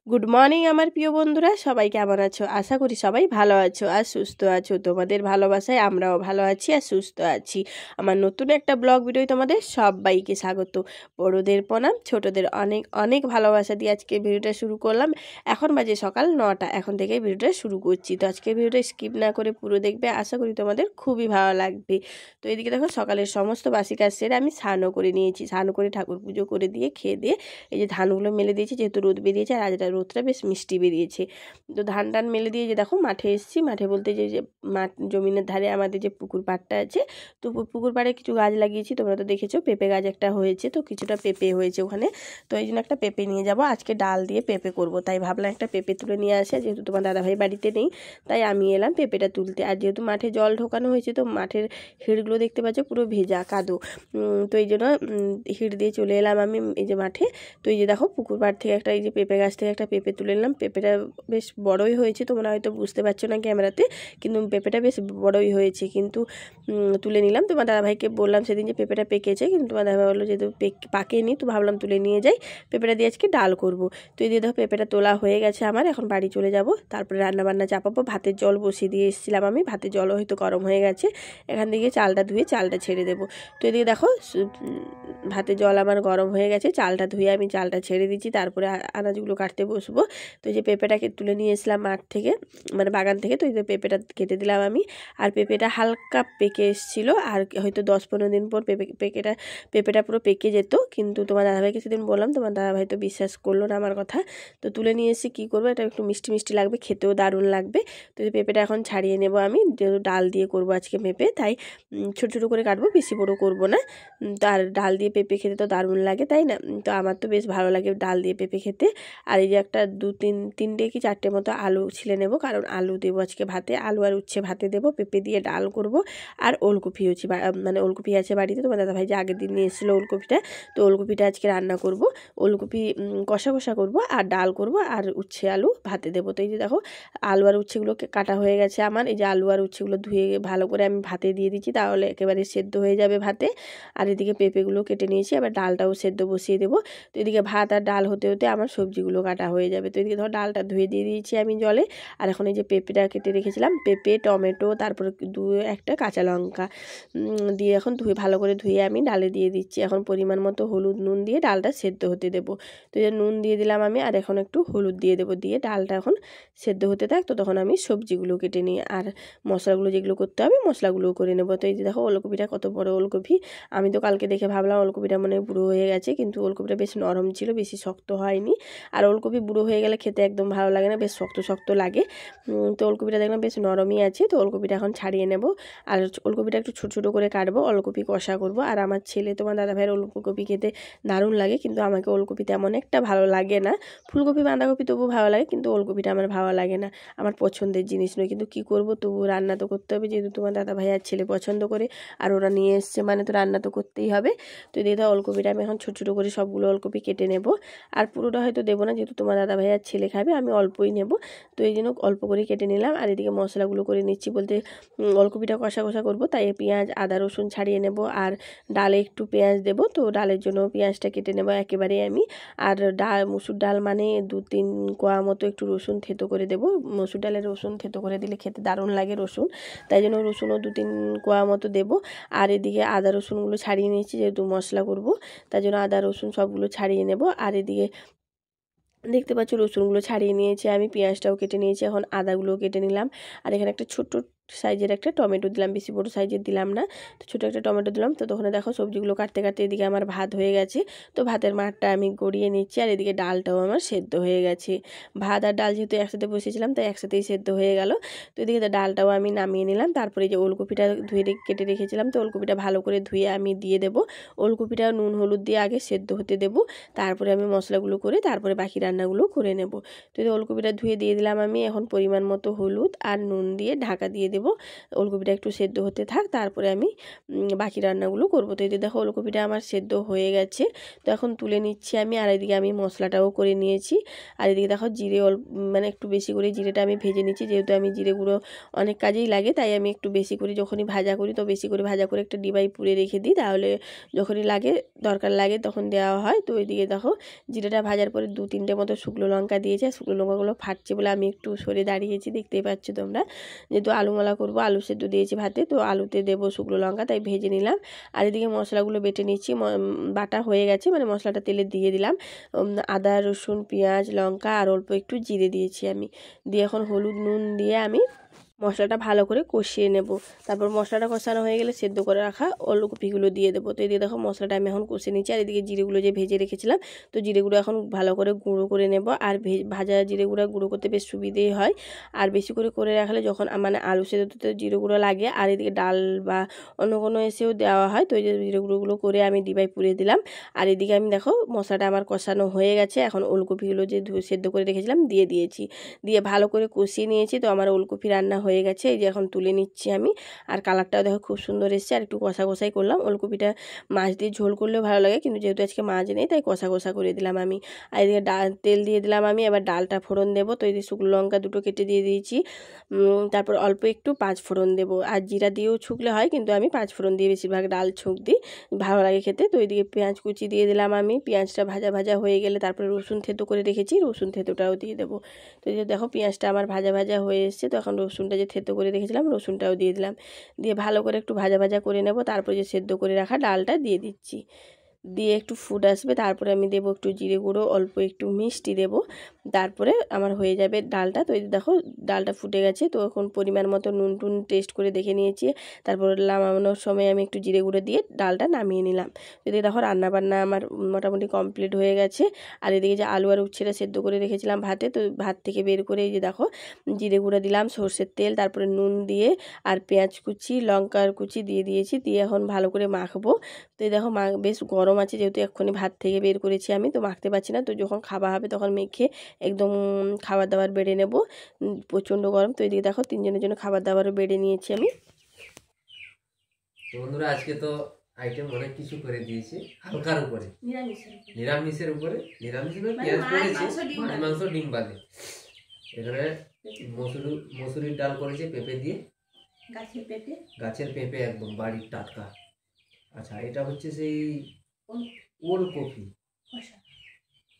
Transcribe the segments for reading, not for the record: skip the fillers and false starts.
Good morning আমার প্রিয় বন্ধুরা, সবাই কেমন আছো? আশা করি সবাই ভালো আছো আর সুস্থ আছো। তোমাদের ভালোবাসায় আমরাও ভালো আছি আর সুস্থ আছি। আমার নতুন একটা ব্লগ ভিডিও তোমাদের সবাইকে স্বাগত। বড়োদের প্রণাম, ছোটদের অনেক অনেক ভালোবাসা দিয়ে আজকে ভিডিওটা শুরু করলাম। এখন বাজে সকাল 9টা, এখন থেকে ভিডিওটা শুরু করছি। তো আজকে ভিডিওটা স্কিপ না করে পুরো দেখবে, আশা করি তোমাদের খুবই ভালো লাগবে। তো এদিকে দেখো, সকালের সমস্ত বাসি কাজ সেরে আমি স্নানও করে নিয়েছি। স্নান করে ঠাকুর পুজো করে দিয়ে খেয়ে দিয়ে এই যে ধানগুলো মেলে দিয়েছি, যেহেতু রোদ বেরিয়েছে আর আজটা রোদটা বেশ মিষ্টি বেরিয়েছে। তো ধান টান মেলে দিয়ে যে দেখো মাঠে এসেছি। মাঠে বলতে যে মাঠ জমিনের ধারে আমাদের যে পুকুর পাড়টা আছে, তো পুকুর পাড়ে কিছু গাছ লাগিয়েছি, তোমরা তো দেখেছো। পেঁপে গাছ একটা হয়েছে, তো কিছুটা পেঁপে হয়েছে ওখানে। তো এই জন্য একটা পেঁপে নিয়ে যাব, আজকে ডাল দিয়ে পেঁপে করব। তাই ভাবলাম একটা পেঁপে তুলে নিয়ে আসে, যেহেতু তোমার দাদাভাই বাড়িতে নেই, তাই আমি এলাম পেঁপেটা তুলতে। আর যেহেতু মাঠে জল ঢোকানো হয়েছে, তো মাঠের হিড়গুলো দেখতে পাচ্ছ পুরো ভেজা কাদো। তো এই জন্য হিড় দিয়ে চলে এলাম আমি এই যে মাঠে। তো এই যে দেখো, পুকুর পাড় থেকে একটা এই যে পেঁপে গাছ থেকে একটা পেঁপে তুলে নিলাম। পেঁপেটা বেশ বড়ই হয়েছে, তোমরা হয়তো বুঝতে পারছো না ক্যামেরাতে, কিন্তু পেঁপেটা বেশ বড়ই হয়েছে। কিন্তু তুলে নিলাম। তোমার দাদাভাইকে বললাম সেদিন যে পেঁপেটা পেকেছে, কিন্তু তোমার দাদাভাই বললো যেহেতু পাকেনি, তো ভাবলাম তুলে নিয়ে যাই, পেঁপেটা দিয়ে আজকে ডাল করব। তো এই দিয়ে দেখো পেঁপেটা তোলা হয়ে গেছে আমার, এখন বাড়ি চলে যাব। তারপরে রান্নাবান্না চাপাবো। ভাতের জল বসিয়ে দিয়ে এসেছিলাম আমি, ভাতের জলও হয়তো গরম হয়ে গেছে। এখান থেকে চালটা ধুয়ে চালটা ছেড়ে দেবো। তো এদিকে দেখো, ভাতের জল আমার গরম হয়ে গেছে, চালটা ধুয়ে আমি চালটা ছেড়ে দিচ্ছি। তারপরে আনাজগুলো কাটতে বসবো। তো এই যে পেঁপেটাকে তুলে নিয়ে এসেছিলাম মাঠ থেকে, মানে বাগান থেকে। তো এই যে পেঁপেটা কেটে দিলাম আমি। আর পেঁপেটা হালকা পেকে এসেছিলো, আর হয়তো 10-15 দিন পর পেঁপেটা পুরো পেকে যেত। কিন্তু তোমার দাদাভাইকে সেদিন বললাম, তোমার দাদাভাই তো বিশ্বাস করলো না আমার কথা। তো তুলে নিয়ে এসে কী করবো, এটা একটু মিষ্টি মিষ্টি লাগবে, খেতেও দারুণ লাগবে। তো এই পেঁপেটা এখন ছাড়িয়ে নেব আমি, যেহেতু ডাল দিয়ে করবো আজকে পেঁপে, তাই ছোটো ছোটো করে কাটবো, বেশি বড়ো করবো না। আর ডাল দিয়ে পেঁপে খেতে তো দারুণ লাগে, তাই না? তো আমার তো বেশ ভালো লাগে ডাল দিয়ে পেঁপে খেতে। আর এই যে একটা 2-3 কি 4টে মতো আলু ছিলে নেব, কারণ আলু দেবো আজকে ভাতে, আলু আর উচ্ছে ভাতে দেবো। পেঁপে দিয়ে ডাল করব। আর ওলকপি হচ্ছে, মানে ওলকপি আছে বাড়িতে, তোমার দাদাভাই যে আগের দিন নিয়ে এসেছিলো ওলকপিটা, তো ওলকপিটা আজকে রান্না করব। ওলকপি কষা কষা করব, আর ডাল করব, আর উচ্ছে আলু ভাতে দেবো। তো এই যে দেখো, আলু আর উচ্ছেগুলো কাটা হয়ে গেছে আমার। এই যে আলু আর উচ্ছেগুলো ধুয়ে ভালো করে আমি ভাতে দিয়ে দিচ্ছি, তাহলে একেবারে সেদ্ধ হয়ে যাবে ভাতে। আর এদিকে পেঁপেগুলো কেটে নিয়েছি, আবার ডালটাও সেদ্ধ বসিয়ে দেবো। তো এদিকে ভাত আর ডাল হতে হতে আমার সবজিগুলো কাটা হয়ে যাবে। তো এদিকে ধরো ডালটা ধুয়ে দিয়ে দিয়েছি আমি জলে। আর এখন এই যে পেঁপেটা কেটে রেখেছিলাম, পেঁপে, টমেটো, তারপরে একটা কাঁচা লঙ্কা দিয়ে এখন ভালো করে ধুয়ে আমি ডালে দিয়ে দিচ্ছি। এখন পরিমাণ মতো হলুদ নুন দিয়ে ডালটা সেদ্ধ হতে দেবো। তো এই যে নুন দিয়ে দিলাম আমি, আর এখন একটু হলুদ দিয়ে দেবো, দিয়ে ডালটা এখন সেদ্ধ হতে থাক। তো তখন আমি সবজিগুলো কেটে নিই, আর মশলাগুলো যেগুলো করতে হবে মশলাগুলোও করে নেবো। তো এই যে দেখো, ওলকপিটা কত বড় ওলকপি। আমি তো কালকে দেখে ভাবলাম ওলকপিটা মনে বুড়ো হয়ে গেছে, কিন্তু ওলকপিটা বেশ নরম ছিল, বেশি শক্ত হয়নি। আর ওলকপি বুড়ো হয়ে গেলে খেতে একদম ভালো লাগে না, বেশ শক্ত শক্ত লাগে। তো ওলকপিটা দেখলাম বেশ নরমই আছে। তো ওলকপিটা এখন ছাড়িয়ে নেব, আর ওলকপিটা একটু ছোটো ছোটো করে কাটবো, ওলকপি কষা করব। আর আমার ছেলে, তোমার দাদাভাইয়ের ওলকপি খেতে দারুণ লাগে, কিন্তু আমাকে ওলকপি তেমন একটা ভালো লাগে না। ফুলকপি বাঁধাকপি তবু ভালো লাগে, কিন্তু ওলকপিটা আমার ভালো লাগে না, আমার পছন্দের জিনিস নয়। কিন্তু কি করব, তবু রান্না তো করতে হবে, যেহেতু তোমার দাদাভাই আর ছেলে পছন্দ করে, আর ওরা নিয়ে এসছে মানে তো রান্না তো করতেই হবে। তো দিয়ে দাও, ওলকপিটা আমি এখন ছোটো ছোটো করে সবগুলো ওলকপি কেটে নেব। আর পুরোটা হয়তো দেবো না, যেহেতু তোমার দাদাভাই আর ছেলে খাবে, আমি অল্পই নেব। তো এই জন্য অল্প করে কেটে নিলাম। আর এদিকে মশলাগুলো করে নিচ্ছি, বলতে ওলকপিটা কষা কষা করবো, তাই পেঁয়াজ, আদা, রসুন ছাড়িয়ে নেব। আর ডালে একটু পেঁয়াজ দেবো, তো ডালের জন্য পেঁয়াজটা কেটে নেব একেবারেই আমি। আর মুসুর ডাল মানে 2-3 কোয়া মতো একটু রসুন থেতো করে দেবো। মসুর ডালের রসুন থেতো করে দিলে খেতে দারুণ লাগে রসুন, তাই জন্য রসুনও 2-3 কোয়া মতো দেবো। আর এদিকে আদা রসুনগুলো ছাড়িয়ে নিয়েছি, যেহেতু মশলা করব, তাই জন্য আদা রসুন সবগুলো ছাড়িয়ে নেব। আর এদিকে দেখতে পাচ্ছ রসুনগুলো ছাড়িয়ে নিয়েছি আমি, পেঁয়াজটাও কেটে নিয়েছি, এখন আদাগুলোও কেটে নিলাম। আর এখানে একটা ছোট্ট সাইজের একটা টমেটো দিলাম, বেশি বড়ো সাইজের দিলাম না, তো ছোটো একটা টমেটো দিলাম। তো তখন দেখো সবজিগুলো কাটতে কাটতে এদিকে আমার ভাত হয়ে গেছে। তো ভাতের মাঠটা আমি গড়িয়ে নিচ্ছি, আর এদিকে ডালটাও আমার সেদ্ধ হয়ে গেছে। ভাত আর ডাল যেহেতু একসাথে বসিয়েছিলাম, তাই একসাথেই সেদ্ধ হয়ে গেল। তো এদিকে ডালটাও আমি নামিয়ে নিলাম। তারপরে যে ওলকপিটা ধুয়ে কেটে রেখেছিলাম, তো ওলকপিটা ভালো করে ধুয়ে আমি দিয়ে দেবো। ওলকপিটা নুন হলুদ দিয়ে আগে সেদ্ধ হতে দেবো, তারপরে আমি মশলাগুলো করে তারপরে বাকি রান্নাগুলো করে নেব। তো ওলকপিটা ধুয়ে দিয়ে দিলাম আমি, এখন পরিমাণ মতো হলুদ আর নুন দিয়ে ঢাকা দিয়ে দেবো। দেবো। ওলকপিটা একটু সেদ্ধ হতে থাক, তারপরে আমি বাকি রান্নাগুলো করবো। তো এদিকে দেখো ওলকপিটা আমার সেদ্ধ হয়ে গেছে, তো এখন তুলে নিচ্ছি আমি। আর এদিকে আমি মশলাটাও করে নিয়েছি। আর এদিকে দেখো জিরে মানে একটু বেশি করে জিরেটা আমি ভেজে নিচ্ছি, যেহেতু আমি জিরে গুঁড়ো অনেক কাজেই লাগে, তাই আমি একটু বেশি করে যখনই ভাজা করি তো বেশি করে ভাজা করে একটা ডিবায় পুড়ে রেখে দিই, তাহলে যখনই দরকার লাগে তখন দেওয়া হয়। তো এদিকে দেখো জিরেটা ভাজার পরে 2-3টে মতো শুকনো লঙ্কা দিয়েছে। শুকনো লঙ্কাগুলো ফাটছে বলে আমি একটু সরে দাঁড়িয়েছি, দেখতেই পাচ্ছ তোমরা। যেহেতু আলুমালা করবো, আলু সেদ্ধ দিয়েছি ভাতে, তো আলুতে দেবো শুকনো লঙ্কা, তাই ভেজে নিলাম। আর এদিকে মশলাগুলো বেটে নিচ্ছি, বাটা হয়ে গেছে, মানে মশলাটা তেলে দিয়ে দিলাম। আদা, রসুন, পেঁয়াজ, লঙ্কা আর অল্প একটু জিরে দিয়েছি আমি। দিয়ে এখন হলুদ, নুন দিয়ে আমি মশলাটা ভালো করে কষিয়ে নেব। তারপর মশলাটা কষানো হয়ে গেলে সেদ্ধ করে রাখা ওলকপিগুলো দিয়ে দেবো। তো এদিকে দেখো মশলাটা আমি এখন কষে নিচ্ছি। আর এদিকে জিরেগুলো যে ভেজে রেখেছিলাম, তো জিরেগুলো এখন ভালো করে গুঁড়ো করে নেব। আর ভাজা জিরেগুলো গুঁড়ো করতে বেশ সুবিধেই হয়। আর বেশি করে করে রাখলে যখন মানে আলু সেদ্ধতে জিরেগুলো লাগে, আর এদিকে ডাল বা অন্য কোনো এসেও দেওয়া হয়, তো এই যে জিরেগুলো করে আমি ডিবায় পুড়ে দিলাম। আর এদিকে আমি দেখো মশলাটা আমার কষানো হয়ে গেছে, এখন ওলকপিগুলো যে সেদ্ধ করে রেখেছিলাম দিয়ে দিয়েছি। দিয়ে ভালো করে কষিয়ে নিয়েছি। তো আমার ওলকপি রান্না হয়ে গেছে, এই যে এখন তুলে নিচ্ছি আমি। আর কালারটাও দেখো খুব সুন্দর এসেছে। আর একটু কষা কষাই করলাম। ওলকপিটা মাছ দিয়ে ঝোল করলেও ভালো লাগে, কিন্তু যেহেতু আজকে মাছ নেই তাই কষা কষা করে দিলাম আমি। আর এদিকে তেল দিয়ে দিলাম আমি। এবার ডালটা ফোড়ন দেবো। তো এই যে শুকনো লঙ্কা 2টো কেটে দিয়ে দিয়েছি। তারপর অল্প একটু 5 ফোড়ন দেবো। আর জিরা দিয়েও ছুঁকলে হয়, কিন্তু আমি 5 ফোড়ন দিয়ে বেশিরভাগ ডাল ছুঁক দিই, ভালো লাগে খেতে। তো এইদিকে পেঁয়াজ কুচি দিয়ে দিলাম আমি। পেঁয়াজটা ভাজা ভাজা হয়ে গেলে তারপরে রসুন থেতো করে রেখেছি, রসুন থেতোটাও দিয়ে দেবো। তো এই যে দেখো পেঁয়াজটা আমার ভাজা ভাজা হয়ে এসছে, তো এখন রসুনটা যে থেতো করে রেখেছিলাম রসুনটাও দিয়ে দিলাম। দিয়ে ভালো করে একটু ভাজা ভাজা করে নেব। তারপরে যে সেদ্ধ করে রাখা ডালটা দিয়ে দিচ্ছি। দিয়ে একটু ফুট আসবে, তারপরে আমি দেবো একটু জিরে গুঁড়ো, অল্প একটু মিষ্টি দেব। তারপরে আমার হয়ে যাবে ডালটা। তো এই দেখো ডালটা ফুটে গেছে, তো এখন পরিমাণ মতো নুন টুন টেস্ট করে দেখে নিয়েছি। তারপর নামানোর সময় আমি একটু জিরে গুঁড়ো দিয়ে ডালটা নামিয়ে নিলাম। এদিকে দেখো রান্নাবান্না আমার মোটামুটি কমপ্লিট হয়ে গেছে। আর এদিকে যে আলু আর উচ্ছেটা সেদ্ধ করে রেখেছিলাম ভাতে, তো ভাত থেকে বের করে এই যে দেখো জিরে গুঁড়ো দিলাম, সর্ষের তেল, তারপরে নুন দিয়ে আর পেঁয়াজ কুচি, লঙ্কার কুচি দিয়ে দিয়েছি। দিয়ে এখন ভালো করে মাখবো। তো এই দেখো বেশ গরম আছে, যেহেতু এক্ষুনি ভাত থেকে বের করেছি আমি, তো মাখতে পারছি না। তো যখন খাওয়া হবে তখন মেখে একদম খাবার দাবার বেড়ে নেব। প্রচণ্ড গরম। তো এদিকে দেখো 3জনের জন্য খাবার দাবারও বেড়ে নিয়েছি আমি। বন্ধুরা আজকে তো আইটেম অনেক কিছু করে দিয়েছি, হালকার উপরে নিরামিষের উপরে। নিরামিষ পেঁয়াজ করেছি, মাংস, ডিম বাদে। এখানে মসুরির ডাল করেছি পেঁপে দিয়ে, গাছের পেঁপে একদম বাড়ির টাটকা। আচ্ছা, এটা হচ্ছে সেই ওলকপি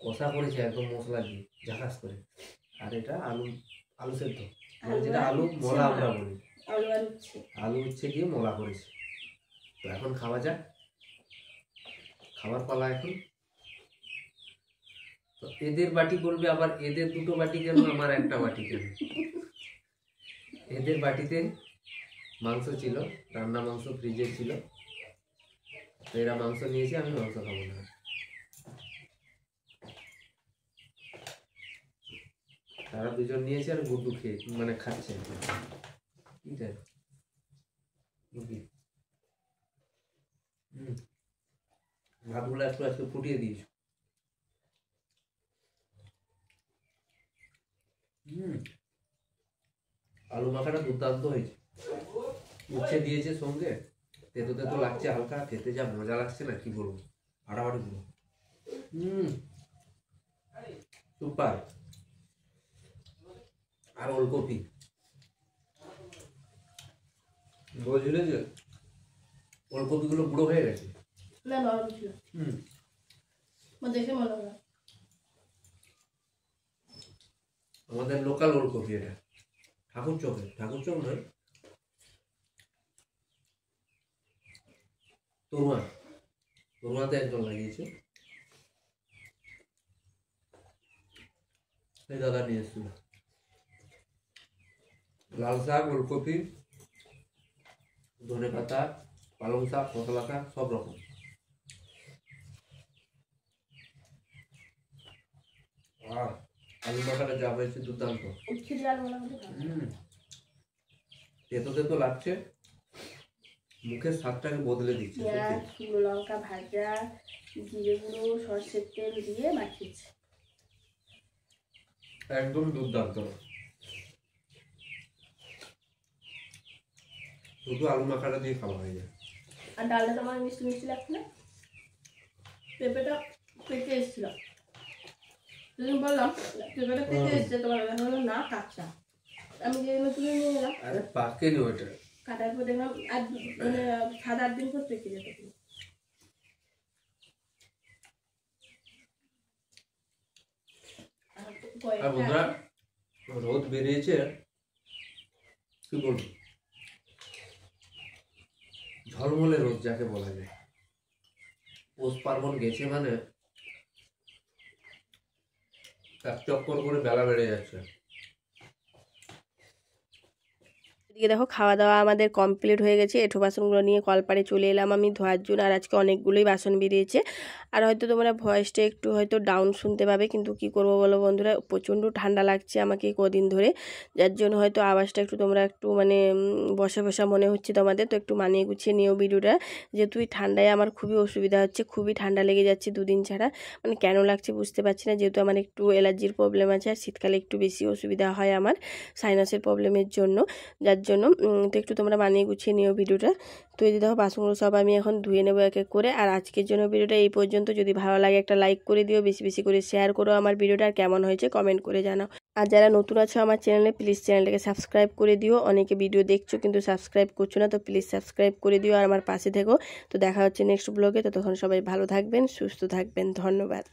কষা করেছে একদম মশলা দিয়ে ঝাকাস করে। আর এটা আলু সেদ্ধ, যেটা আলু মোলা আমরা বলি, আলু উচ্ছে দিয়ে মোলা করেছে। তো এখন খাওয়া যাক, খাবার পালা এখন। তো এদের বাটি বলবে আবার, এদের 2টো বাটি কেন, আমার একটা বাটি কেন? এদের বাটিতে মাংস ছিল, রান্না মাংস ফ্রিজে ছিল, তো এরা মাংস নিয়েছে, আমি মাংস খাবো না। তারা 2জন নিয়েছে আর গুড্ডু মানে খাচ্ছে। ভাতগুলো একটু আজকে ফুটিয়ে দিয়েছ। আলু মাখাটা দুর্দান্ত হয়েছে। উচ্ছে দিয়েছে সঙ্গে, তেতো তেতো লাগছে হালকা, খেতে যা মজা লাগছে না কি বলবো, ফাটাফাটি পুরো। সুপার। আর ওলকপি বলছিলে যে ওলকপিগুলো বুড়ো হয়ে গেছে না, নরম ছিল। দেখে মনে হয় আমাদের লোকাল ওলকপি, এটা ঠাকুর চক নয়, তরুয়াতে একজন লাগিয়েছে, এই দাদা নিয়ে এসেছিল। লাল শাক, ওলকপি, ধনে পাতা, পালং শাক, মশলা শাক, সব রকম। আর আলু মাখাটা যা হয়েছে দুর্দান্ত। তেতো তেতো লাগছে, মুখের স্বাদটাকে বদলে দিচ্ছে। শুকনো লঙ্কা ভাজা, জিরে গুঁড়ো, সর্ষের তেল দিয়ে মাখিয়েছি, একদম দুর্দান্ত। শুধু আলু মাখাটা দিয়ে খাওয়া হয়ে যায়। আর ডালটা তো আমার মিষ্টি মিষ্টি লাগছে না, পেঁপেটা পেকে এসেছিল, সেদিন বললাম পেঁপেটা পেকে এসছে, তোমার হলো না কাঁচা, আমি যে তুলে নিয়ে গেলাম। আরে পাকেনি ওইটা, কাটার পর দেখলাম আর মানে 7-8 দিন পর পেকে যেত। আর বন্ধুরা রোদ বেরিয়েছে, কি বলবো, ঝলমলে রোদ যাকে বলা যায়। পৌষ পার্বণ গেছে মানে এক চক্কর করে বেলা বেড়ে যাচ্ছে। এদিকে দেখো খাওয়া দাওয়া আমাদের কমপ্লিট হয়ে গেছে, এঁঠো বাসনগুলো নিয়ে কলপাড়ে চলে এলাম আমি ধোয়ার জন্য। আর আজকে অনেকগুলোই বাসন বেরিয়েছে, আর হয়তো তোমরা ভয়েসটা একটু হয়তো ডাউন শুনতে পাবে, কিন্তু কি করব বলো বন্ধুরা, প্রচণ্ড ঠান্ডা লাগছে আমাকে কদিন ধরে, যার জন্য হয়তো আওয়াজটা একটু তোমরা একটু মানে বসা বসা মনে হচ্ছে তোমাদের, তো একটু মানিয়ে গুছিয়ে নিও ভিডিওটা। যেহেতু এই ঠান্ডায় আমার খুবই অসুবিধা হচ্ছে, খুবই ঠান্ডা লেগে যাচ্ছে দুদিন ছাড়া, মানে কেন লাগছে বুঝতে পারছি না, যেহেতু আমার একটু অ্যালার্জির প্রবলেম আছে, আর শীতকালে একটু বেশি অসুবিধা হয় আমার সাইনাসের প্রবলেমের জন্য, যার জন্য তো একটু তোমরা মানিয়ে গুছিয়ে নিও ভিডিওটা। তো এই দেখো বাসনগুলো সব আমি এখন ধুয়ে নেবো এক এক করে। আর আজকের জন্য ভিডিওটা এই পর্যন্ত, যদি ভালো লাগে একটা লাইক করে দিও, বেশি বেশি করে শেয়ার করো আমার ভিডিওটা, আর কেমন হয়েছে কমেন্ট করে জানাও। আর যারা নতুন আছো আমার চ্যানেলে, প্লিজ চ্যানেলটাকে সাবস্ক্রাইব করে দিও, অনেকে ভিডিও দেখছো কিন্তু সাবস্ক্রাইব করছো না, তো প্লিজ সাবস্ক্রাইব করে দিও আর আমার পাশে থেকো। তো দেখা হচ্ছে নেক্সট ব্লগে, তো তখন সবাই ভালো থাকবেন, সুস্থ থাকবেন, ধন্যবাদ।